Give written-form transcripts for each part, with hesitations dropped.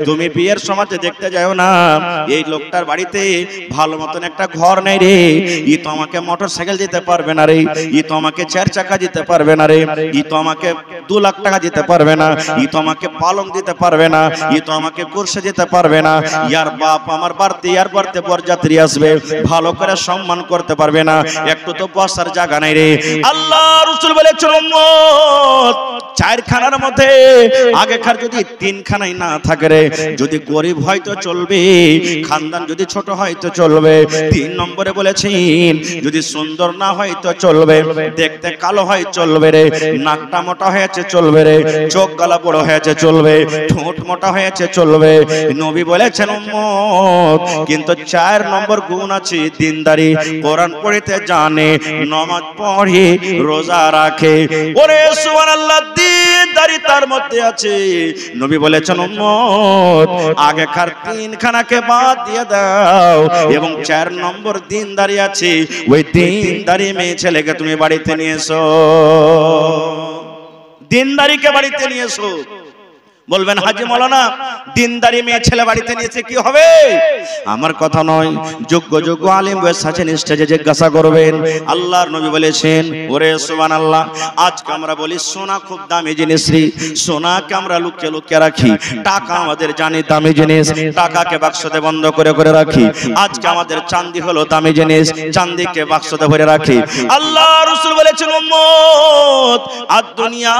তুমি বিয়ের সমাজে দেখতে যাও না, এই লোকটার বাড়িতে ভালো মতন একটা ঘর নেই রে, ই তো আমাকে মোটরসাইকেল দিতে পারবে না রে, ই তো আমাকে 4 চাকা দিতে পারবে না রে, ই তো আমাকে 2 লাখ টাকা দিতে পারবে না, ই তো আমাকে পালং দিতে পারবে না, ই তো আমাকে কুরসি দিতে পারবে না, ইয়ার বাপ আমার বাড়িতে বরযাত্রী আসবে, ভালো করে সম্মান করতে পারবে না, একটু তো বসার জায়গা নাই রে। আল্লাহ রাসূল বলেছেন উম্মত 4 খানার মধ্যে আগেকার যদি 3 খানাই না থাকে রে, যদি গরিব হয় তো চলবে, খানদান যদি ছোট হয় তো চলবে, 3 নম্বরে বলেছেন যদি সুন্দর না হয় তো চলবে, দেখতে কালো হয় চলবে রে, নাকটা মোটা হয়েছে চলবে রে, চোখ গলা বড় হয়েছে চলবে, ঠোঁট মোটা হয়েছে চলবে। নবী বলেছেন উম্মত কিন্তু 4 নম্বর গুণ আছে, দিনদারি, কোরআন পড়তে জানে, নামাজ পড়ে, রোজা রাখে। ওরে সুবহানাল্লাহ, দিনদারি তার মধ্যে আছে। নবী বলেছেন উম্মত আগেকার 3 খানাকে বাদ দিয়ে দাও, এবং 4 নম্বর দিনদারি আছে, ওই দিনদারি মেয়ে ছেলেকে তুমি বাড়িতে নিয়ে এসো, দিনদারিকে বাড়িতে নিয়ে এসো। বলবেন হাজী মাওলানা দিনদারি মেয়ে ছেলে বাড়িতে নিয়েছে কি হবে? আমার কথা নয়, যোগ্য যোগ্য আলেম বয়স আছেন, স্টেজে জিজ্ঞাসা করবেন। আল্লাহর নবী বলেছেন ওরে সুবহানাল্লাহ, আজকে আমরা বলি সোনা খুব দামি জিনিস রে, সোনাকে আমরা লুকিয়ে লুকিয়ে রাখি, টাকা আমাদের জানি দামি জিনিস, টাকাকে বাক্সতে বন্ধ করে করে রাখি। আজকে আমাদের চাঁদি হলো দামি জিনিস, চাঁদিকে বাক্সতে ভরে রাখি। আল্লাহ রাসূল বলেছেন উম্মত আদ-দুনিয়া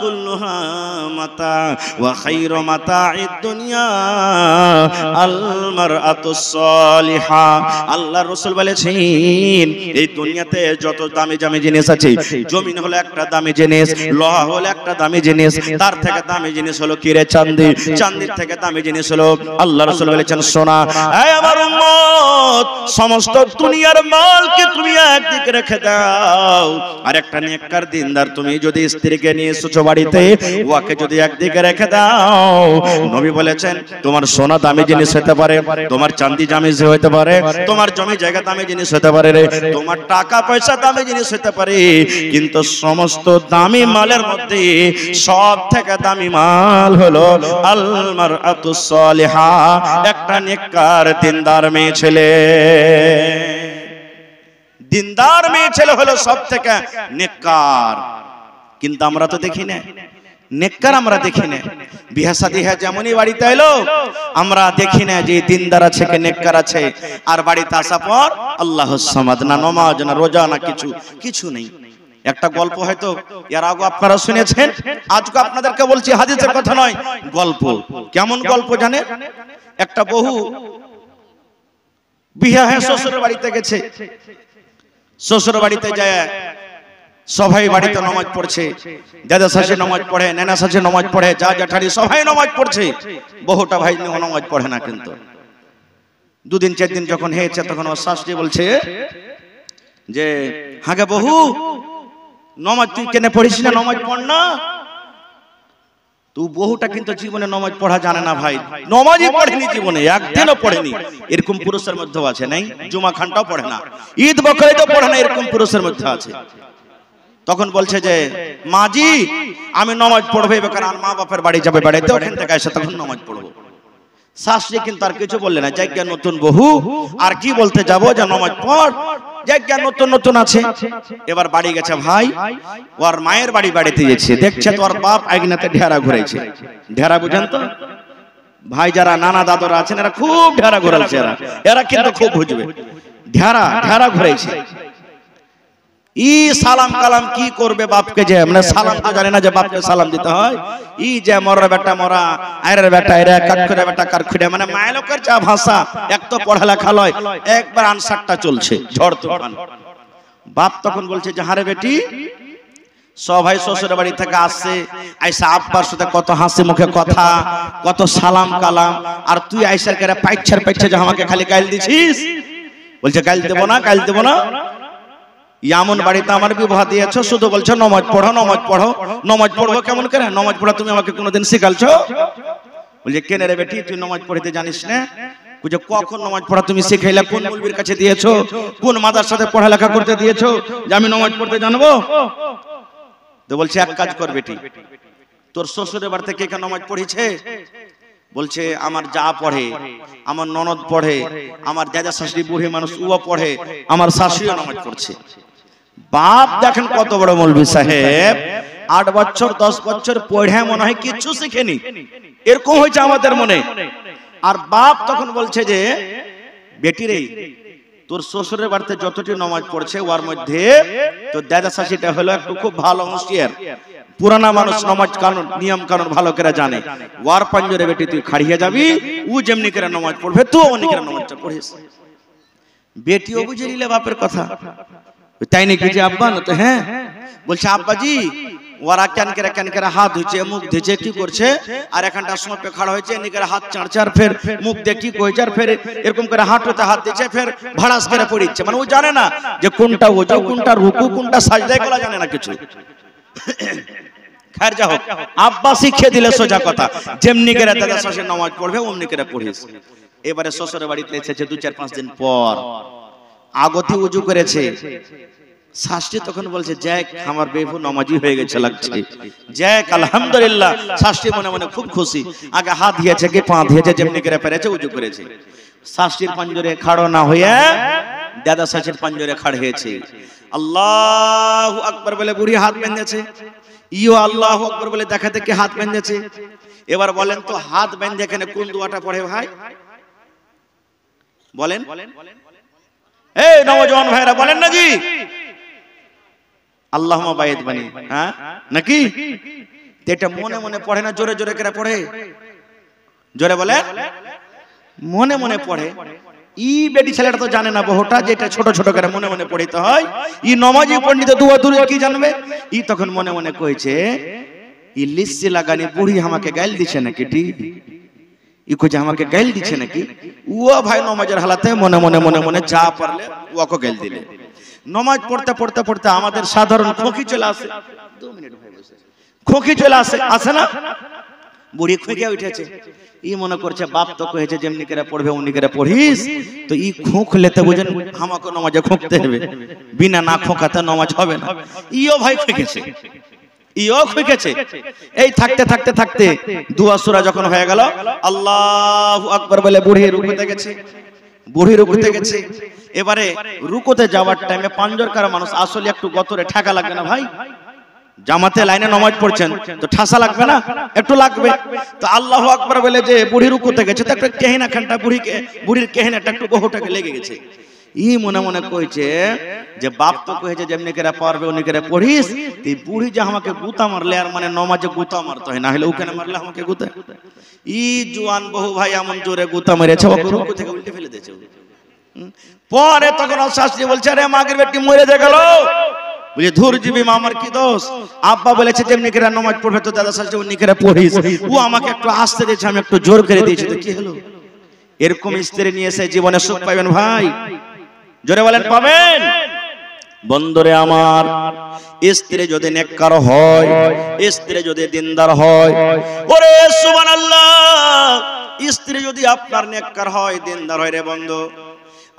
কুল্লুহা মাতা ওয়া খায়রু মাতা'id দুনিয়া আল মারআতুস সালিহা। আল্লাহর রাসূল বলেছেন এই দুনিয়াতে যত দামি দামি জিনিস আছে, জমিন হলো একটা দামি জিনিস, লোহা হলো একটা দামি জিনিস, তার থেকে দামি জিনিস হলো কি রে? চাঁদি। চাঁদির থেকে দামি জিনিস হলো, আল্লাহর রাসূল বলেছেন সোনা। এই আমার উম্মত সমস্ত দুনিয়ার মালকে তুমি একদিকে রেখে দাও, আর একটা নেককার দিনদার তুমি যদি স্ত্রীকে নিয়ে এসেছো বাড়িতে, ওকে যদি একদিকে রেখে দাও, নবী বলেছেন তোমার সোনা দামি জিনিস হতে পারে, তোমার চাঁদি দামি হতে পারে, তোমার জমি জায়গা দামি জিনিস হতে পারে রে, তোমার টাকা পয়সা দামি জিনিস হতে পারে, কিন্তু সমস্ত দামি মালের মধ্যে সব থেকে দামি মাল হলো আল মারআতুস সালিহা, একটা নেককার দিনদার মেয়ে ছেলে। দিনদার মেয়ে ছেলে হলো সব থেকে নেককার। কিন্তু আমরা তো দেখি না নেককার, আমরা দেখি না। বিয়া শাদী হয় যেমনই বাড়িতে এলো, আমরা দেখি না যে দিনদার আছে কে নেককার আছে, আর বাড়িতে আসা পর আল্লাহুস সামাদ, না নামাজ না রোজা না কিছু নেই। একটা গল্প হয়তো এর আগে আপনারা শুনেছেন, আজকে আপনাদেরকে বলছি, হাদিসের কথা নয়, গল্প। কেমন গল্প জানেন? একটা বহু বিয়া হয়ে শ্বশুরের বাড়িতে গেছে, শ্বশুর বাড়িতে যায় সবাই বাড়িতে নামাজ পড়ছে, দাদা শাশুড়ি নামাজ পড়ে, নানা শাশুড়ি নামাজ পড়ে, যা জ্যাঠারি সবাই নামাজ পড়ছে, বহুটা ভাই নামাজ পড়ে না। কিন্তু 2 দিন 4 দিন যখন হয়েছে, তখন ওর শাশুড়ি বলছে যে হাগে বহু নামাজ তুই কেন পড়িস না, নামাজ পড় না। তো বহুটা কিন্তু জীবনে নামাজ পড়া জানে না ভাই, নামাজই পড়েনি জীবনে, একদিনও পড়েনি। এরকম পুরুষের মধ্যেও আছে, নাই? জুমা খানটাও পড়ে না, ঈদ বকরিদও পড়ে না, এরকম পুরুষের মধ্যে আছে। তখন বলছে যে মাজি আমি নামাজ পড়বো, এবার আর মা বাপের বাড়ি যাবে, বাড়িতে ওখান থেকে এসে তখন নামাজ পড়বো। শাশুড়ি কিন্তু আর কিছু বললে না, জায়গা নতুন বহু, আর কি বলতে যাবো যে নামাজ পড়, জায়গা নতুন নতুন আছে। এবার বাড়ি গেছে ভাই, ওর মায়ের বাড়িতে গেছে, দেখছে তোর বাপ আগনাতে ঢেরা ঘুরেছে। ঢেরা বুঝেন তো ভাই, যারা নানা দাদরা আছেন এরা খুব ঢেরা ঘুরাচ্ছে, এরা কিন্তু খুব বুঝবে। ঢেরা ঘুরেছে। ই সালাম কালাম কি করবে বাপকে, যে মানে সালাম তো জানে না যে বাপকে সালাম দিতে হয়। ই যে মরা বেটা মরা, আয়রের বেটা আয়রা, কাঠখুড়ে বেটা কাঠখুড়ে, মানে মায়ের লোকের যা ভাষা, এক তো পড়ালেখা লয়, একবার আনসারটা চলছে ঝড় তুফান। বাপ তখন বলছে যে হারে বেটি, সবাই শ্বশুর বাড়ি থেকে আসছে, আইসা আব্বার সাথে কত হাসি মুখে কথা, কত সালাম কালাম, আর তুই আইসার করে পাইচ্ছা যে আমাকে খালি গাইল দিছিস। বলছে গাইল দেবো না, গাইল দেবো না। এমন বাড়িতে আমার বিবাহ দিয়েছ, শুধু বলছো নামাজ পড়ো, নামাজ পড়ো। নামাজ পড়বো কেমন করে? নামাজ পড়া তুমি আমাকে কোনোদিন শিখালছো? বলছে কেন রে বেটি, তুই নামাজ পড়তে জানিস না? বুঝে কখন নামাজ পড়া তুমি শিখাইলা? কোন মুলবির কাছে দিয়েছো? কোন মাদ্রাসাতে পড়ালেখা করতে দিয়েছো যে আমি নামাজ পড়তে জানবো? তো বলছে এক কাজ কর বেটি, তোর শ্বশুরের বাড়িতে কে কে নামাজ পড়েছে? বলছে আমার যা পড়ে, আমার ননদ পড়ে, আমার দাদা শাশুড়ি বুড়ি মানুষ উয়া পড়ে, আমার শাশুড়িও নামাজ পড়ছে। বাপ দেখেন কত বড় মৌলভী সাহেব, 8 বছর 10 বছর পড়ে মনে হয় কিচ্ছু শিখেনি, এরকম হয়েছে আমাদের মনে। আর বাপ তখন বলছে যে বেটি রে, তোর শ্বশুরের বাড়িতে যতটি নামাজ পড়ছে ওর মধ্যে তোর দাদা শাশুড়িটা হলো একটু খুব ভালো হুঁশিয়ার, পুরানা মানুষ, নামাজ কানুন নিয়ম কানুন ভালো করে জানে। ওয়ার পাঞ্জরে বেটি তুই খাড়িয়ে যাবি, ও যেমনি করে নামাজ পড়বে তুই অমনি করে নামাজটা পড়িস। বেটিও বুঝে নিলে বাপের কথা, তাই নাকি যে আব্বা? না তো হ্যাঁ। বলছে আব্বাজি ওরা কেন করে হাত ধুচ্ছে, মুখ ধুচ্ছে, কি করছে, আর এখানটা সময় খাড়া হয়েছে, এমনি করে হাত চাড়ছে, আর ফের মুখ দিয়ে কি কইছে, আর ফের এরকম করে হাঁটুতে হাত দিচ্ছে, ফের ভাড়াস করে পড়িচ্ছে। মানে ও জানে না যে কোনটা ওজো, কোনটা রুকু, কোনটা সাজদা, এগুলো জানে না কিছু। খায়ের যা হোক, আব্বা শিখিয়ে দিলে সোজা কথা, যেমনি করে দাদা শাশুড়ি নামাজ পড়বে অমনি করে পড়িস। এবারে শ্বশুরের বাড়িতে এসেছে 2-4-5 দিন পর, আগতি উজু করেছে। শাশুড়ি তখন বলছে যাক আমার বেবু নামাজি হয়ে গেছে লাগছে, যাক আলহামদুলিল্লাহ। শাশুড়ি মনে মনে খুব খুশি, আগে হাত দিয়েছে কি পা দিয়েছে, যেমনি করে পেরেছে উজু করেছে। শাশুড়ির পাঞ্জরে খাড়ো না হয়ে দাদা শাশুড়ির পাঞ্জরে খাড় হয়েছে। আল্লাহু আকবার বলে বুড়ি হাত বেঁধেছে, ইও আল্লাহু আকবার বলে দেখাতে কি হাত বেঁধেছে। এবার বলেন তো হাত বেঁধে এখানে কোন দোয়াটা পড়ে ভাই? বলেন এই নওজওয়ান ভাইরা বলেন না জি, আল্লাহুম্মা বাইদ বানি, হ্যাঁ নাকি? এটা মনে মনে পড়ে না, জোরে জোরে করে পড়ে? জোরে বলে মনে মনে পড়ে। ই বেটি ছেলেটা তো জানে না বহুটা, যেটা ছোট ছোট করে মনে মনে পড়িতে হয়। ই নমাজি পণ্ডিত দুয়া দুরুদ কি জানবে? ই তখন মনে মনে কইছে ই লিসি লাগানি বুড়ি আমাকে গাইল দিছে নাকি টি, ই কইছে আমাকে গাইল দিছে নাকি। ও ভাই নমাজের হালাতে মনে মনে মনে মনে যা পারলে ওকে গাইল দিলে। নমাজ পড়তে পড়তে পড়তে আমাদের সাধারণ খোকি চলে আসে। 2 মিনিট ভাই বসে, খোকি চলে আসে, আসে না? বুড়ি খুঁকে উঠেছে, ই মনে করছে বাপ তো কয়েছে যেমনি করে পড়বে অমনি করে পড়িস, তো ই খোঁখ লেতে বুঝেন আমাকে নামাজে খোঁকতে হবে, বিনা না খোঁকাতে নামাজ হবে না। ইও ভাই খুঁকেছে, ইও খুঁকেছে। এই থাকতে থাকতে থাকতে দুয়া সূরা যখন হয়ে গেল, আল্লাহু আকবার বলে বুড়ি রুকুতে গেছে, বুড়ি রুকুতে গেছে। এবারে রুকুতে যাওয়ার টাইমে পাঞ্জরকার মানুষ আসলে একটু গতরে ঠেকা লাগবে না ভাই? জামাতে লাইনে নামাজ পড়ছেন তো ঠাসা লাগবে না? একটু লাগবে। তো আল্লাহু আকবার বলে যে বুড়ি রুকুতে গেছে, তো একটা কেহিনা খানটা বুড়ির কেহিনাটা একটু বহুটাকে লেগে গেছে। ই মনে মনে কইছে যে বাপ তো কইছে যেমনি করে পারবে অমনি করে পড়িস, এই বুড়ি যে আমাকে গুতা মারলে, আর মানে নমাজে গুতা মারতে হয়, না হলে ওখানে মারলে আমাকে গুতা। ই জওয়ান বহু ভাই এমন জোরে গুতা মেরেছে ওকে রুকু থেকে উল্টে ফেলে দিয়েছে। পরে তখন শাশুড়ি বলছে আরে মাগের বেটি মরে গেল, বুঝে ধুর জিবি মামার কি দোষ। আব্বা বলেছে যেমনি করে নামাজ পড়বে তো দাদা শাশুড়ি অমনি করে পড়িস, ও আমাকে একটু আসতে দিয়েছে, আমি একটু জোর করে দিয়েছি, তো কি হলো? এরকম স্ত্রী নিয়ে এসে জীবনে সুখ পাবেন ভাই? জোরে বলেন পাবেন? বন্ধুরে আমার, স্ত্রী যদি নেককার হয়, স্ত্রী যদি দিনদার হয়, ওরে সুবহানাল্লাহ, স্ত্রী যদি আপনার নেককার হয়, দিনদার হয় রে বন্ধু,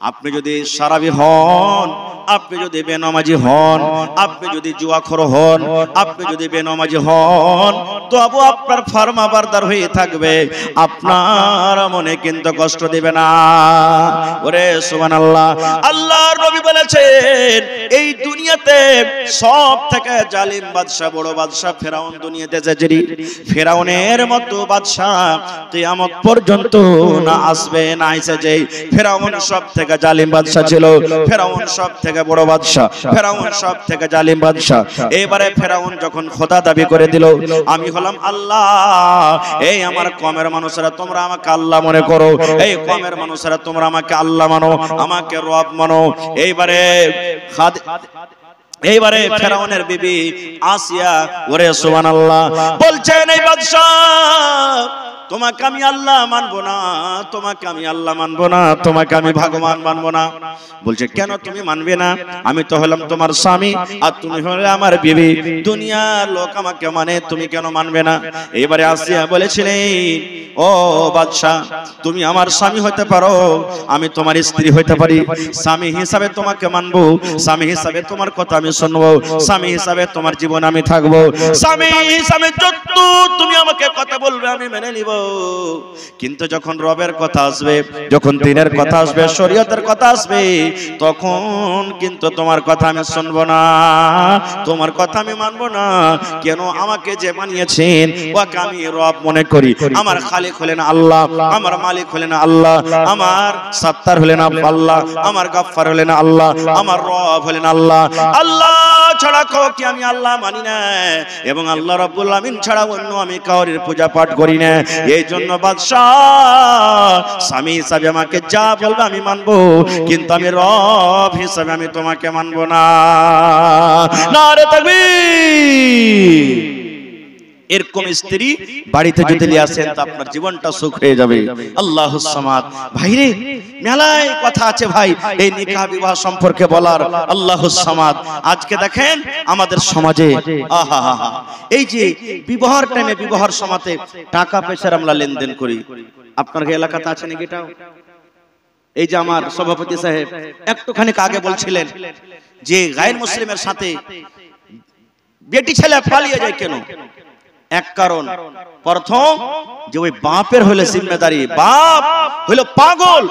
আপনি যদি সারাবি হন, আপনি যদি বেনামাজি হন, আপনি যদি জুয়াখোর হন, আপনি যদি বেনামাজি হন, তবু আপনার ফরমাবরদার হয়ে থাকবে, আপনার মনে কিন্তু কষ্ট দিবে না। ওরে সুবহানাল্লাহ, আল্লাহর নবী বলেছেন এই দুনিয়াতে সব থেকে জালিম বাদশা, বড় বাদশা ফেরাউন দুনিয়াতে এসেছে। ফেরাউনের মতো বাদশা কিয়ামত পর্যন্ত না আসবে, না এসেছে। ফেরাউন সব থেকে জালিম বাদশা ছিল, ফেরাউন সব থেকে বড় বাদশা, ফেরাউন সব থেকে জালিম বাদশা। এবারে ফেরাউন যখন খোদা দাবি করে দিল আমি হলাম আল্লাহ, এই আমার কমের মানুষেরা তোমরা আমাকে আল্লাহ মনে করো, এই কমের মানুষেরা তোমরা আমাকে আল্লাহ মানো, আমাকে রব মানো। এইবারে ফেরাউনের বিবি আসিয়া ওরে সুবহানাল্লাহ বলছেন এই বাদশা তোমাকে আমি আল্লাহ মানবো না, তোমাকে আমি আল্লাহ মানবো না, তোমাকে আমি ভগবান মানবো না। বলছে কেন তুমি মানবে না? আমি তো হলাম তোমার স্বামী আর তুমি হলে আমার বিবি, দুনিয়ার লোক আমাকে মানে, তুমি কেন মানবে না? এবারে আসিয়া বলেছিলেন ও বাদশা, তুমি আমার স্বামী হতে পারো, আমি তোমার স্ত্রী হতে পারি। স্বামী হিসাবে তোমাকে মানবো, স্বামী হিসাবে তোমার কথা আমি শুনবো, স্বামী হিসাবে তোমার জীবন আমি থাকবো, স্বামী হিসাবে যত তুমি আমাকে কথা বলবে আমি মেনে নিব। কিন্তু যখন রবের কথা আসবে, যখন দিনের কথা আসবে, শরীয়তের কথা আসবে, তখন কিন্তু তোমার কথা আমি শুনবো না, তোমার কথা আমি মানবো না। কেন? আমাকে যে বানিয়েছেন ওকে আমি রব মনে করি। আমার খালিক হলেন আল্লাহ, আমার মালিক হলেন আল্লাহ, আমার সত্তার হলেন আল্লাহ, আমার গফফার হলেন আল্লাহ, আমার রব হলেন আল্লাহ। আল্লাহ ছাড়া কাউকে আমি আল্লাহ মানি না, এবং আল্লাহ রাব্বুল আমিন ছাড়া অন্য আমি কাউরির পূজা পাঠ করি না। এই জন্য বাদশা, স্বামী হিসাবে আমাকে যা বলবে আমি মানবো, কিন্তু আমি রব হিসাবে আমি তোমাকে মানবো না। নারে তাকবীর। এরকম স্ত্রী বাড়িতে যদি নিয়ে আসেন তো আপনার জীবনটা সুখ হয়ে যাবে। আল্লাহুস সামাদ। ভাইরে, মেলায় কথা আছে ভাই এই নিকাহ বিবাহ সম্পর্কে বলার। আল্লাহুস সামাদ। আজকে দেখেন আমাদের সমাজে আহা এই যে বিবাহের টাইমে, বিবাহের সময়তে টাকা পয়সার আমরা লেনদেন করি। আপনার এলাকাতে আছে নাকি এটাও? এই যে আমার সভাপতি সাহেব একটুখানি আগে বলছিলেন যে গায়ের মুসলিমের সাথে বেটি ছেলে পালিয়ে যায় কেন? এক কারণ, প্রথম যে ওই বাপের হলো জিম্মেদারি, বাপ হলো পাগল,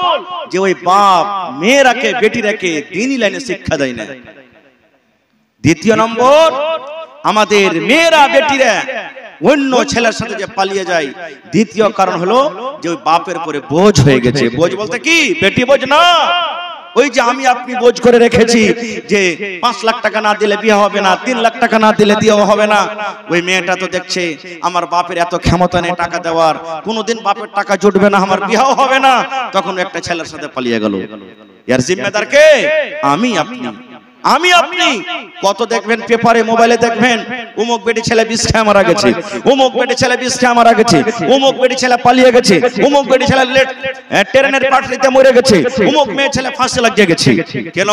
যে ওই বাপ মেয়েরাকে বেটিরাকে দ্বীনি লাইনে শিক্ষা দেয় না। দ্বিতীয় নম্বর, আমাদের মেয়েরা বেটিরা অন্য ছেলের সাথে যে পালিয়ে যায়, দ্বিতীয় কারণ হলো যে ওই বাপের পরে বোঝ হয়ে গেছে। বোঝ বলতে কি? বেটি বোঝ না, ওই যে আমি আপনি বোঝ করে রেখেছি যে 5 লাখ টাকা না দিলে বিয়ে হবে না, 3 লাখ টাকা না দিলে বিয়ে হবে না। ওই মেয়েটা তো দেখছে আমার বাপের এত ক্ষমতা নেই টাকা দেওয়ার, কোনোদিন বাপের টাকা জুটবে না, আমার বিয়েও হবে না, তখন একটা ছেলের সাথে পালিয়ে গেল। এর জিম্মেদার কে? আমি আপনি। আমি আপনি কত দেখবেন পেপারে, মোবাইলে দেখবেন অমুক বেটি ছেলে বিষ খেয়ে মারা গেছে, অমুক বেটি ছেলে বিষ খেয়ে মারা গেছে, অমুক বেটি ছেলে পালিয়ে গেছে, অমুক বেটি ছেলে ট্রেনের পাটলিতে মরে গেছে, অমুক মেয়ে ছেলে ফাঁসি লাগিয়ে গেছে। কেন?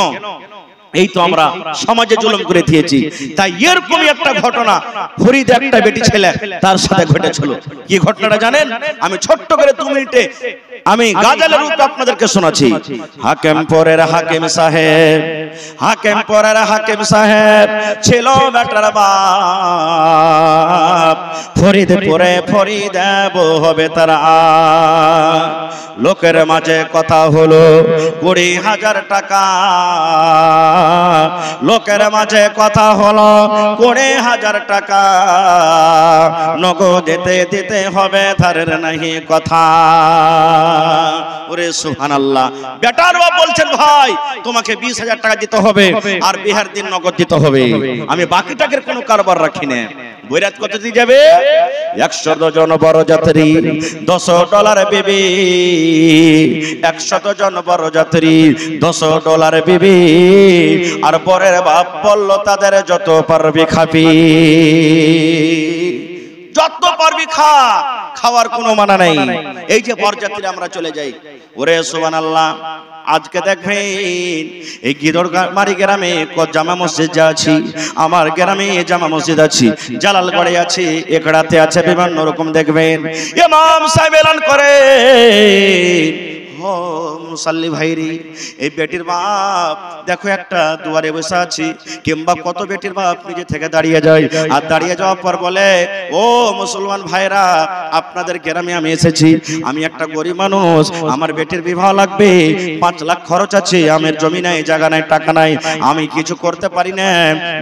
এই তো আমরা সমাজে জুলুম করে দিয়েছি। তাই এরকমই একটা ঘটনা ফরিদ একটা বেটি ছেলে তার সাথে ঘটেছিল। কি ঘটনাটা জানেন? আমি ছোট্ট করে 2 মিনিটে আমি গাজালের রূপে আপনাদেরকে শোনাচ্ছি। হাকিম পরের হাকিম সাহেব, হাকিম পরের হাকিম সাহেব ছিল বেটার বাপ, ফরিদ পরে ফরিদ হবে তার। লোকের মাঝে কথা হলো 20,000 টাকা, লোকের মাঝে কথা হলো 20,000 টাকা, নগদ দিতে হবে, ধারের নাহি কথা। ওরে সুবহানাল্লাহ। বেটার বাপ বলছেন ভাই তোমাকে 20,000 টাকা দিতে হবে আর বিহার দিন নগদ দিতে হবে, আমি বাকি টাকার কোনো কারবার রাখি না। বৈরাত কত দিয়ে যাবে? 100 জন বড় যাত্রী, $10 বিবি, 100 জন বড় যাত্রী, $10 বিবি। আর পরের বাপ বলল তাদের যত পারবি খাবি, যত পারবি খা, খাওয়ার কোনো মানা নাই। এই যে বরযাত্রী আমরা চলে যাই। ওরে সুবহানাল্লাহ। আজকে দেখবেন এই গিদড়মারি গ্রামে জামা মসজিদ যা আছে, আমার গ্রামে জামা মসজিদ আছে, জালালগড়ে আছে, একড়াতে আছে, বিভিন্ন রকম দেখবেন ইমাম সাহেব এলান করে, মুসাল্লি ভাইরি এই বেটির বাপ দেখো একটা দুয়ারে বসে আছি, কিংবা কত বেটির বাপ নিজে থেকে দাঁড়িয়ে যায়, আর দাঁড়িয়ে যাওয়ার পর বলে ও মুসলমান ভাইরা আপনাদের গ্রামে আমি এসেছি, আমি একটা গরিব মানুষ, আমার বেটির বিবাহ লাগবে, 5 লাখ খরচ আছে, আমার জমি নাই, জায়গা নাই, টাকা নাই, আমি কিছু করতে পারি না,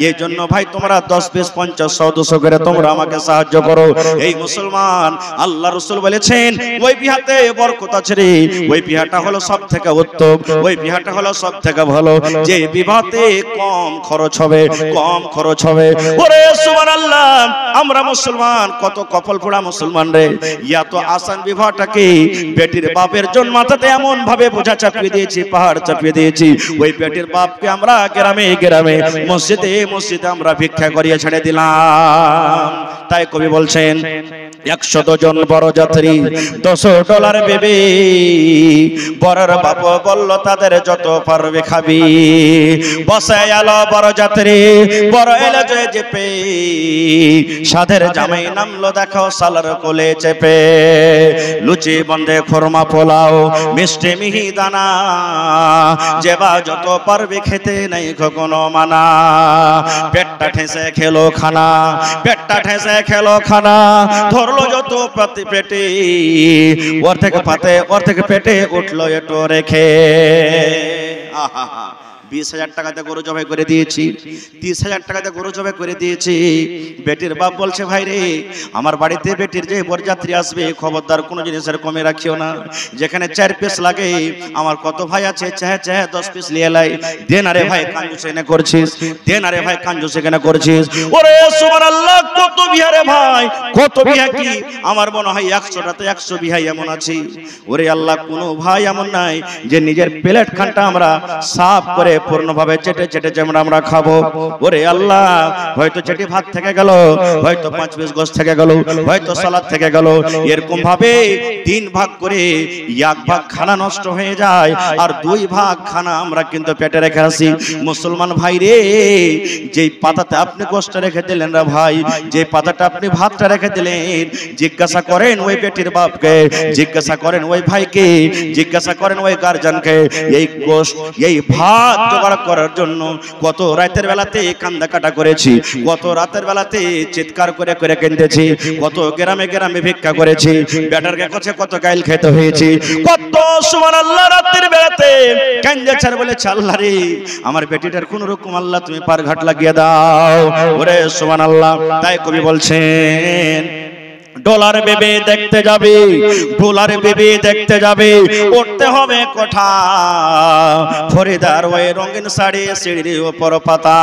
এই জন্য ভাই তোমরা 10, 20, 50, 100, 200 করে তোমরা আমাকে সাহায্য করো। এই মুসলমান, আল্লাহ রাসূল বলেছেন ওই বিহাতে বরকত আছে রে, ওই বিহাটা হলো সব থেকে উত্তম, ওই বিহাটা হলো সব থেকে ভালো, যে বিবাহতে কম খরচ হবে, কম খরচ হবে। ওরে সুবহানাল্লাহ, আমরা মুসলমান কত কপাল পোড়া মুসলমান রে, ইয়া তো আসান বিবাহটাকে বেটির বাপের জন্য মাথাতে এমন ভাবে বোঝা চাপিয়ে দিয়েছি, পাহাড় চাপিয়ে দিয়েছি, ওই বেটির বাপকে আমরা গ্রামে গ্রামে মসজিদে মসজিদে আমরা ভিক্ষা করিয়ে ছেড়ে দিলাম। তাই কবি বলছেন 100 জন বড় যাত্রী, $10 বেবি, বরের বাপ বলল তাদের যত পারবে খাবি। বসে এলো বড় যাত্রী, বড় এলো যে চেপে, সাধের জামাই নামলো দেখো সালার কোলে চেপে। লুচি বন্ধে খোরমা পোলাও মিষ্টি মিহি দানা, যেবা যত পারবে খেতে নেই কখনো মানা। পেটটা ঠেসে খেলো খানা, পেটটা ঠেসে খেলো খানা, ধরলো যত পাতি পেটে, ওর থেকে পাতে ওর থেকে পেটে উঠলো এটো রেখে। আহা, 20,000 টাকাতে গরু জবাই করে দিয়েছি, 30,000 টাকাতে গরু জবাই করে দিয়েছি। বেটির বাপ বলছে ভাই রে, আমার বাড়িতে বেটির যে বরযাত্রী আসবে খবরদার কোনো জিনিসের কমে রাখিও না। যেখানে 4 পিস লাগে, আমার কত ভাই আছে চাহে চাহে 10 পিস নিয়ে লাই। দেন আরে ভাই কাঞ্জুস এনে করছিস, দেন আরে ভাই কাঞ্জুস এখানে করছিস। ওরে সুবহানাল্লাহ, কত বিহা রে ভাই, কত বিহা কি আমার মনে হয় 100টাতে 100 বিহা এমন আছে। ওরে আল্লাহ, কোনো ভাই এমন নাই যে নিজের প্লেট খানটা আমরা সাফ করে পূর্ণভাবে চেটে চেটে যেমন আমরা খাবো। ওরে আল্লাহ, হয়তো চেটে ভাত থেকে গেল, হয়তো 5 পিস গোশত থেকে গেল, হয়তো সালাদ থেকে গেল, এরকম ভাবে 3 ভাগ করে 1 ভাগ খানা নষ্ট হয়ে যায়, আর 2 ভাগ খানা আমরা কিন্তু পেটে রেখে আসি। মুসলমান ভাই রে, যেই পাতাতে আপনি গোশত রেখে দিলেন রে ভাই, যে পাতাটা আপনি ভাতটা রেখে দিলেন, জিজ্ঞাসা করেন ওই বেটির বাপকে, জিজ্ঞাসা করেন ওই ভাইকে, জিজ্ঞাসা করেন ওই গার্জিয়ানকে, এই গোশত এই ভাত জোগাড় করার জন্য কত রাতের বেলাতে কান্দা কাটা করেছি, কত রাতের বেলাতে চিৎকার করে করে কেঁদেছি, কত গ্রামে গ্রামে ভিক্ষা করেছি, বেটার কাছে কত গাইল খেতে হয়েছে, কত সুবহানাল্লাহ রাতের বেলাতে কাঁদেছে আর বলেছে আল্লাহ রে, আমার বেটিটার কোন রকম আল্লাহ তুমি পার ঘাট লাগিয়ে দাও। ওরে সুবহানাল্লাহ, তাই কবি বলছেন ডলার বেবে দেখতে যাবে, ডলার বেবে দেখতে যাবে, উঠতে হবে কোঠা, ফরিদার ওই রঙিন শাড়ি সিঁড়ির উপর পাতা,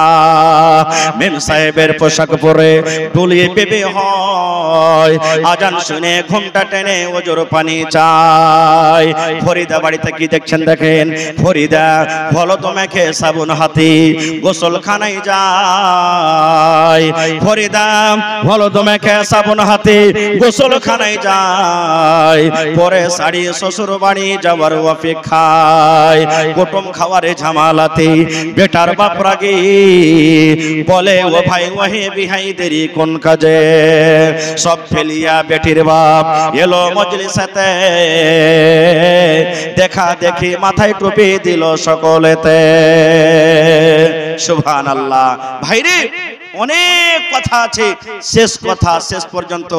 মেম সাহেবের পোশাক পরে ডলিয়ে বেবে হয়, আজান শুনে ঘুমটা টেনে ওজোর পানি চাই। ফরিদা বাড়িতে কি দেখছেন দেখেন, ফরিদা হলদ মেখে সাবুন হাতে গোসলখানায় যায়, ফরিদা হলদ মেখে সাবুন হাতে গোসলখানায় যায়, পরে শাড়ি শ্বশুর বাড়ি যাওয়ার অপেক্ষায়, কুটুম খাওয়ারে ঝামালাতে বেটার বাপ রাগে বলে ও ভাই ওহে বিহাই দেরি কোন কাজে, সব ফেলিয়া বেটির বাপ এলো মজলিসেতে, দেখা দেখি মাথায় টুপি দিল সকলেতে। সুবহানাল্লাহ। ভাইরে অনেক কথা আছে, শেষ কথা শেষ পর্যন্ত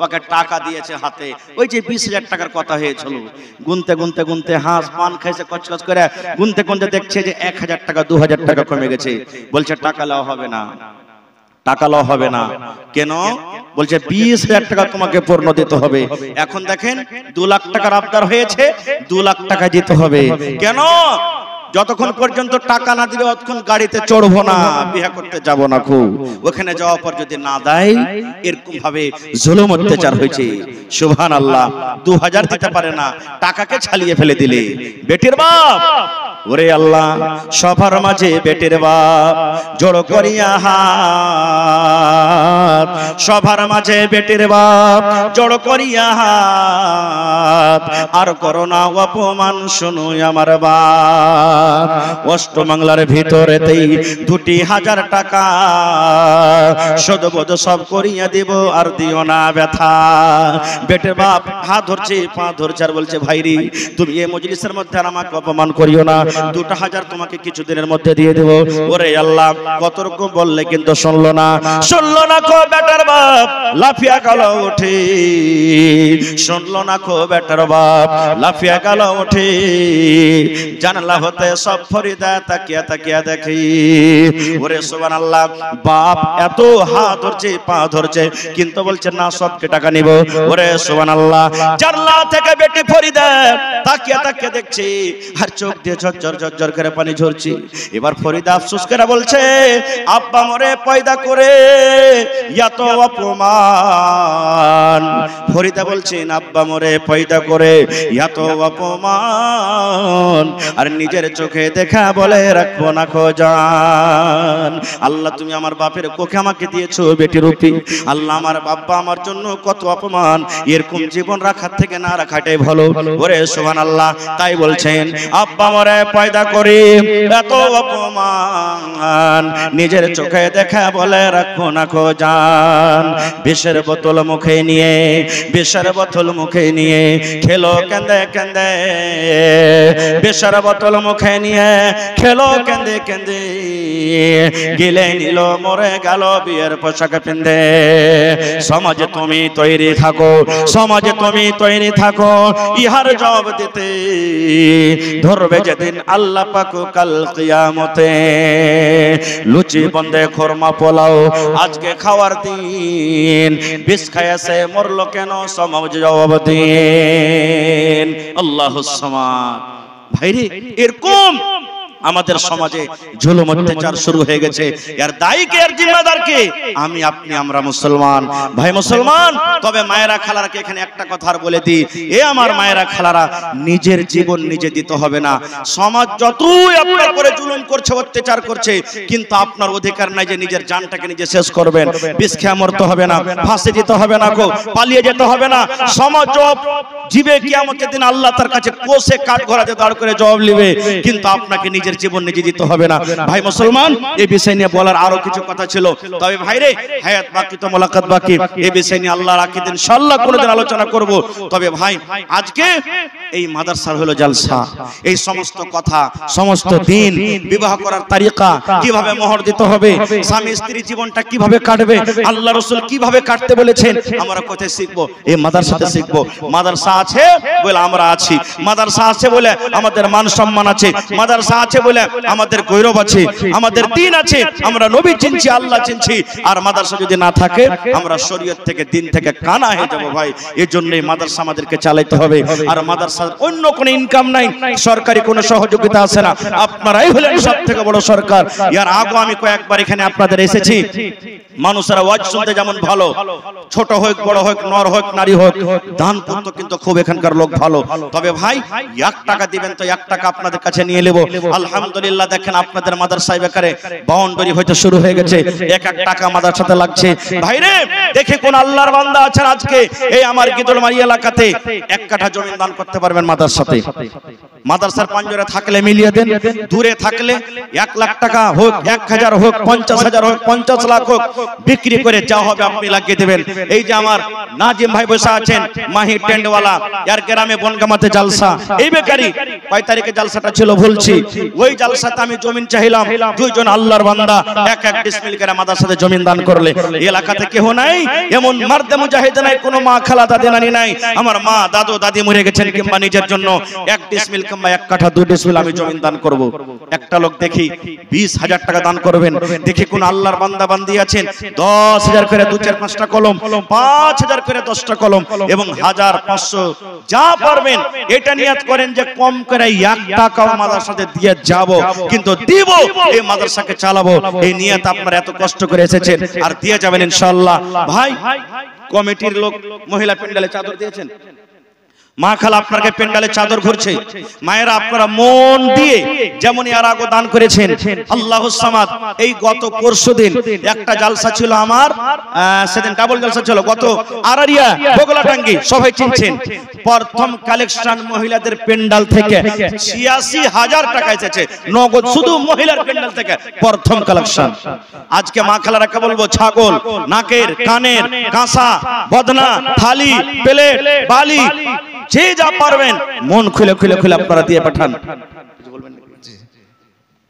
ওকে টাকা দিয়েছে হাতে, ওই যে 20,000 টাকার কথা হয়েছিল, গুনতে গুনতে গুনতে হাঁস পান খাইছে কচকচ করে, গুনতে গুনতে দেখছে যে 1,000 টাকা 2,000 টাকা কমে গেছে। বলছে টাকা লাও হবে না, টাকা লাও হবে না। কেন? বলছে 20,000 টাকা তোমাকে পূর্ণ দিতে হবে। এখন দেখেন 2 লাখ টাকার আবদার হয়েছে, 2 লাখ টাকা দিতে হবে। কেন? যতক্ষণ পর্যন্ত টাকা না দিলে ততক্ষণ গাড়িতে চড়বো না, বিয়ে করতে যাব না। খুব ওখানে যাওয়ার পর যদি না দেয়, এরকম ভাবে জুলুম অত্যাচার হয়েছে। সুবহানাল্লাহ। 2000 দিতে পারে না, টাকাকে ছালিয়ে ফেলে দিলে। বেটির বাপ, ওরে আল্লাহ, সবার মাঝে বেটির বাপ জড়ো করিয়া হাত, সবার মাঝে বেটির বাপ জড়ো করিয়া হাত, আর করোনা অপমান শুনো আমার বাপ। অষ্টমঙ্গলার ভিতরেতেই 2,000 টাকা সদবোধ সব করিয়া দিব, আর দিও না ব্যথা। বেটির বাপ হাত ধরছে, পা ধরছে, আর বলছে ভাইরি তুমি এই মজলিসের মধ্যে আর আমাকে অপমান করিও না, 2,000 তোমাকে কিছুদিনের মধ্যে দিয়ে দেব। ওরে আল্লাহ, কত রকম বললে কিন্তু শুনলো না, শুনলো না কো বেটার বাপ লাফিয়া গেল উঠে, শুনলো না কো বেটার বাপ লাফিয়া গেল উঠে, জানালা হতে সব ফরিদা তাকিয়া তাকিয়া দেখি। ওরে সুবহানাল্লাহ, বাপ এত হাত ধরছে পা ধরছে, কিন্তু বলছে না সবকে টাকা নিব। ওরে সুবহানাল্লাহ, জানলা থেকে বেটি ফরিদা তাকিয়া তাকিয়া দেখছি, আর চোখ দিয়ে ঝরঝর ঝরঝর করে পানি ঝরছে। এবার ফরিদা আফসোস করে বলছে আব্বা মরে পয়দা করে এত অপমান। ফরিদা বলছেন আব্বা মরে পয়দা করে এত অপমান, আর নিজের চোখে দেখা বলে রাখবো না খো জান। আল্লাহ তুমি আমার বাপের কোখে আমাকে দিয়েছো বেটি রূপী। আল্লাহ আমার বাবা আমার জন্য কত অপমান, এরকম জীবন রাখার থেকে না রাখাটাই ভালো। ওরে সুবহানাল্লাহ। তাই বলছেন আব্বা আমারে পয়দা করে এত অপমান, নিজের চোখে দেখা বলে রাখবো না খো জান। বিষের বোতল মুখে নিয়ে, বিষের বোতল মুখে নিয়ে খেলো কেঁদে কেঁদে, বিষের বোতল মুখে নিয়ে খেলো কেঁদে কেঁদে, গিলে নিল মরে গেল বিয়ের পোশাক পিন্ধে। সমাজে তুমি তৈরি থাকো, সমাজে তুমি তৈরি থাকো ইহার জবাব দিতে, ধরবে যেদিন আল্লাহ পাক কাল কিয়ামতে। লুচি বন্দে খোরমা পোলাও আজকে খাওয়ার দিন, বিষ খাইয়াছে মরলো কেন সমাজ জবাব দিন। আল্লাহুস সামাদ। ভাইরে এরকম আমাদের সমাজে জুলুম অত্যাচার শুরু হয়ে গেছে। এর দায়ী কে, এর জিম্মাদার কে? আমি আপনি, আমরা মুসলমান। ভাই মুসলমান, তবে মায়েরা খালারাকে এখানে একটা কথা আর বলে দিই, এ আমার মায়েরা খালারা, নিজের জীবন নিজে দিতে হবে না। সমাজ যতই আপনার উপরে জুলুম করছে, অত্যাচার করছে, কিন্তু আপনার অধিকার নাই যে নিজের জানটাকে নিজে শেষ করবেন। বিষ খেয়ে মরতে হবে না, ফাঁসি দিতে হবে না, পালিয়ে যেতে হবে না। সমাজ জীবে কিয়ামতের দিন আল্লাহ তার কাছে কোষে কাঠ গড়াতে দাঁড় করে জবাব নেবে, কিন্তু আপনাকে নিজের জীবন নিজে দিতে হবে না। ভাই মুসলমান, এই বিষয় নিয়ে বলার আরো কিছু কথা ছিল, তবে ভাইরে হায়াত বাকি তো মোলাকাত বাকি। এই বিষয় নিয়ে আল্লাহ রাখি দিন ইনশাআল্লাহ কোনদিন আলোচনা করব। তবে ভাই আজকে এই মাদ্রাসার হলো জলসা, এই সমস্ত কথা, সমস্ত দিন, বিবাহ করার তারিকা, কিভাবে মোহর দিতে হবে, স্বামী স্ত্রী জীবনটা কিভাবে কাটবে, আল্লাহ রাসূল কিভাবে কাটতে বলেছেন, আমরা কোথায় শিখবো? এই মাদ্রাসাতে শিখবো। মাদ্রাসা আছে বলে আমরা আছি, মাদ্রাসা আছে বলে আমাদের মান সম্মান আছে, মাদ্রাসা আছে বলে আমাদের গৌরব আছে, আমাদের দিন আছে, আমরা নবী চিনছি, আল্লাহ চিনছি। আর মাদ্রাসা যদি না থাকে আমরা শরীয়ত থেকে, দিন থেকে কানা হয়ে যাব। ভাই এর জন্য মাদ্রাসা আমাদেরকে চালাতে হবে। আর মাদ্রাসার অন্য কোনো ইনকাম নাই, সরকারি কোনো সহযোগিতা আছে না, আপনারাই হলেন সব থেকে বড় সরকার। এর আগে আমি কয়েকবার এখানে আপনাদের এসেছি, মানুষেরা ওয়াজ শুনতে যেমন ভালো, ছোট হোক বড় হোক, নর হোক নারী হোক, দান করতে কিন্তু খুব এখানকার লোক ভালো। তবে ভাই 1 টাকা দিবেন তো 1 টাকা আপনাদের কাছে নিয়ে নেব। আলহামদুলিল্লাহ, দেখেন আপনাদের মাদ্রাসায় বেকারে বাউন্ডারি হইতে শুরু হয়ে গেছে, 1 টাকা মাদ্রাসাতে লাগছে। ভাইরে দেখে কোন আল্লাহর বান্দা আছেন আজকে এই আমার গিদলমারি এলাকাতে 1 কাঠা জমি দান করতে পারবেন মাদ্রাসাতে? মাদ্রাসার পাঞ্জরে থাকলে মিলিয়ে দেন, দূরে থাকলে 1 লাখ টাকা হোক, 1000 হোক, 50,000 হোক, 50 লাখ হোক, বিক্রি করে যা হবে আপনি লাগিয়ে দেবেন। এই যে আমার নাজিম ভাই বসে আছেন, মাহি টেন্ডওয়ালা, এর গ্রামে বনগামাতে জালসা, এই বেকারি কয় তারিখে জালসাটা ছিল ভুলছি, ওই জালসাতে আমি জমিন চাইলাম, 2 জন আল্লাহর বান্দা 1 ডিসমিল করে মাদ্রাসাতে জমিন দান করলে। এই এলাকাতে কেউ নাই এমন মারদে মুজাহিদ নাই, কোনো মা খালা দাদি নানি নাই, আমার মা দাদু দাদি মরে গেছেন, কিংবা নিজের জন্য 1 ডিসমিল কিংবা 1 কাঠা 2 ডিসমিল আমি জমিন দান করব। একটা লোক দেখি 20,000 টাকা দান করবেন, দেখি কোন আল্লাহর বান্দা বান্দি আছেন 10,000 করে 2-4-5টা কলম, 5,000 করে 10টা কলম, এবং 1,000-500 যা পারবেন এটা নিয়ত করেন যে কম করে 1 টাকাও মাদ্রাসাতে দিয়ে যাব, কিন্তু দিব, এই মাদ্রাসাকে চালাবো। এই নিয়ত আপনারা এত কষ্ট করে এসেছেন, আর দিয়ে যাবেন ইনশাআল্লাহ। ভাই কমিটির লোক মহিলা প্যান্ডেলে চাদর দিয়েছেন, মা খালা আপনাকে প্যান্ডেলে চাদর ঘুরছে, মায়েরা আপনারা মন দিয়ে যেমন এর আগে দান করেছেন। আল্লাহুস সামাদ। এই গত পরশুদিন একটা জালসা ছিল আমার, সেদিন ডাবল জালসা ছিল, গত আরারিয়া বগলাটাঙ্গি, সবাই চিনছেন। প্রথম কালেকশন মহিলাদের প্যান্ডেল থেকে 86,000 টাকা এসেছে নগদ, শুধু মহিলার প্যান্ডেল থেকে প্রথম কালেকশন। আজকে মা খালারাকে বলবো, ছাগল, নাকের, কানের, কাঁসা, বদনা, থালি, প্লেট, বালি, যে যা পারবেন মন খুলে খুলে খুলে আপনারা দিয়ে পাঠান।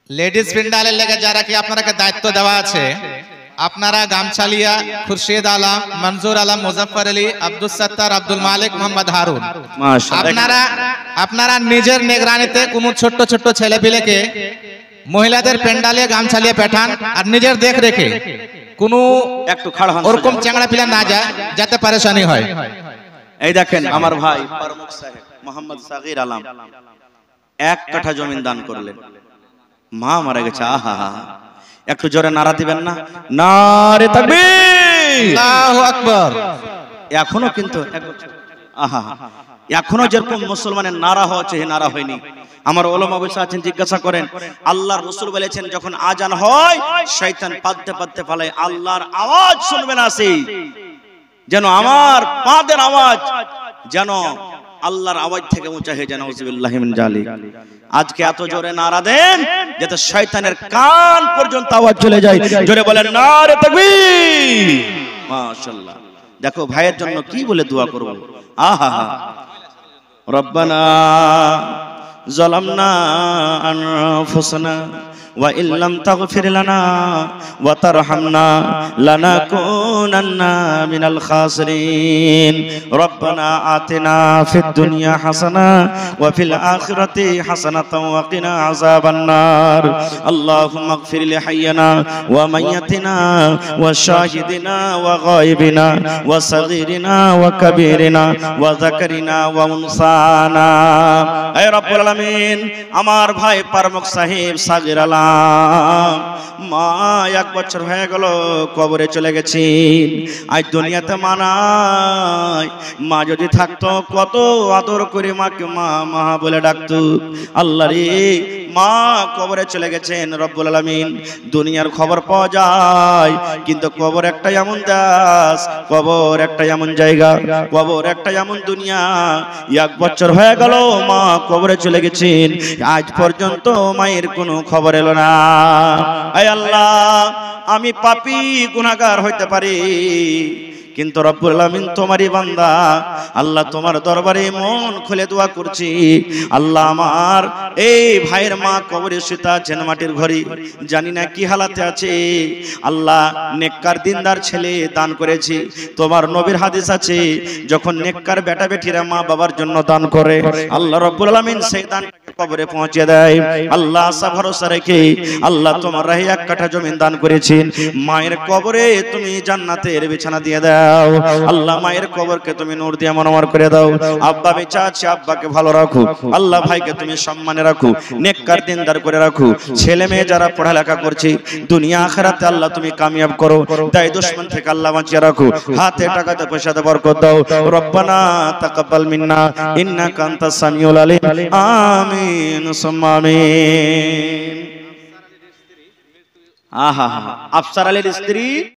লেডিস প্যান্ডেলের লেগে যারা কি আপনারাকে দায়িত্ব দেওয়া আছে, আপনারা গামছালিয়া, খুরশিদ আলম, মনজুর আলম, মুজফর আলী, আব্দুল সত্তার, আব্দুল মালিক, মোহাম্মদ হারুন, আপনারা নিজের নিগরানিতে কোন ছোট ছোট ছেলে পিলেকে মহিলাদের প্যান্ডেলে গামছালিয়া পাঠান, আর নিজের দেখ রেখে কোন একটু ওরকম চ্যাংড়া পিলা না যায় যাতে পরেশানি হয়। এই দেখেন আমার ভাই প্রমুখ সাহেব মোহাম্মদ সাগির আলম 1 কাঠা জমিন দান করলেন, মা মারা গেছে। আহা, একটু জোরে নারা দিবেন না? নারে তাকবীর, আল্লাহু আকবার। এখনো কিন্তু আহা, এখনো যেরকম মুসলমানের নারা হচ্ছে, নারা হয়নি। আমার ওলামা বসে আছেন, জিজ্ঞাসা করেন। আল্লাহর রাসূল বলেছেন যখন আজান হয় শয়তান পাদতে পাদতে পালায়, আল্লাহর আওয়াজ শুনবে না সে, যেন আমার পাদের আওয়াজ যেন আল্লাহর আওয়াজ থেকে উঁচা হয়ে যায়। নাউযুবিল্লাহি মিন জালিক। আজকে এত জোরে নারা দেন যাতে শয়তানের কান পর্যন্ত আওয়াজ চলে যায়। জোরে বলেন নারে তাকবীর। মাশাআল্লাহ। দেখো ভাইয়ের জন্য কি বলে দোয়া করব। আহা হা। রব্বানা যালামনা আনফুসানা ওয়া ইল্লাম তাগফির লানা ওয়া তারহামনা লানাকুনান্না মিনাল খাসিরিন। রব্বানা আতিনা ফিদ দুনিয়া হাসানা ওয়া ফিল আখিরাতি হাসানাতাও ওয়া কিনা আযাবান নার। আল্লাহুম্মা ইগফির লি হাইয়িনা ওয়া মাইয়িতিনা ওয়া শাহিদিনা ওয়া গায়বিনা ওয়া সাগীরিনা ওয়া কাবীরিনা ওয়া যাকারিনা ওয়া উনসানা। হে রব্বুল আলামিন, আমার ভাই পারমুখ সাহেব সাগির আলা মা 1 বছর হয়ে গেল কবরে চলে গেছেন। আজ দুনিয়াতে মা নাই। মা যদি থাকতো কত আদর করে মাকে মা মা বলে ডাকতো। আল্লাহ রে, মা কবরে চলে গেছেন। রব্বুল আলামিন, দুনিয়ার খবর পাওয়া যায় কিন্তু কবর একটা এমন দাস, কবর একটা এমন জায়গা, কবর একটা এমন দুনিয়া। 1 বছর হয়ে গেল মা কবরে চলে গেছেন, আজ পর্যন্ত মায়ের কোনো খবর এলো না। আয় আল্লাহ, আমি পাপী গুনাহগার হইতে পারি কিন্তু রব্বুল আলামিন তোমারই বান্দা। আল্লাহ, তোমার দরবারে মন খুলে দোয়া করছি। আল্লাহ, আমার এই ভাইয়ের মা কবরে শুয়ে আছেন মাটির ঘরে, জানি না কি হালাতে আছে। আল্লাহ, নেককার দিনদার ছেলে দান করেছি। তোমার নবীর হাদিস আছে, যখন নেককার বেটা বেটিরা মা বাবার জন্য দান করে আল্লাহ রব্বুল আলামিন সেই দানটাকে কবরে পৌঁছে দেয়। আল্লাহ, আশা ভরসা রেখে আল্লাহ তোমার রাহে 1 কাঠা জমিন দান করেছেন। মায়ের কবরে তুমি জান্নাতের বিছানা দিয়ে দাও। আল্লাহ, মায়ের কবরকে তুমি নূর দিয়ে মনোমর করে দাও। আব্বা বেঁচে আছে, আব্বাকে ভালো রাখো। আল্লাহ, ভাইকে তুমি সম্মানে রাখো, নেককার দিনদার করে রাখো। ছেলে মেয়ে যারা পড়ালেখা করছে দুনিয়া আখিরাতে আল্লাহ তুমি কামিয়াব করো। দায় দুশমন থেকে আল্লাহ বাঁচিয়ে রাখো। হাতে টাকাতে পয়সাতে বরকত দাও। রব্বানা তাকাব্বাল মিন্না ইন্নাকা আনতাস সামিউল আলিম। আমিন সুম্মা আমিন। আহা, আফসার আলীর স্ত্রী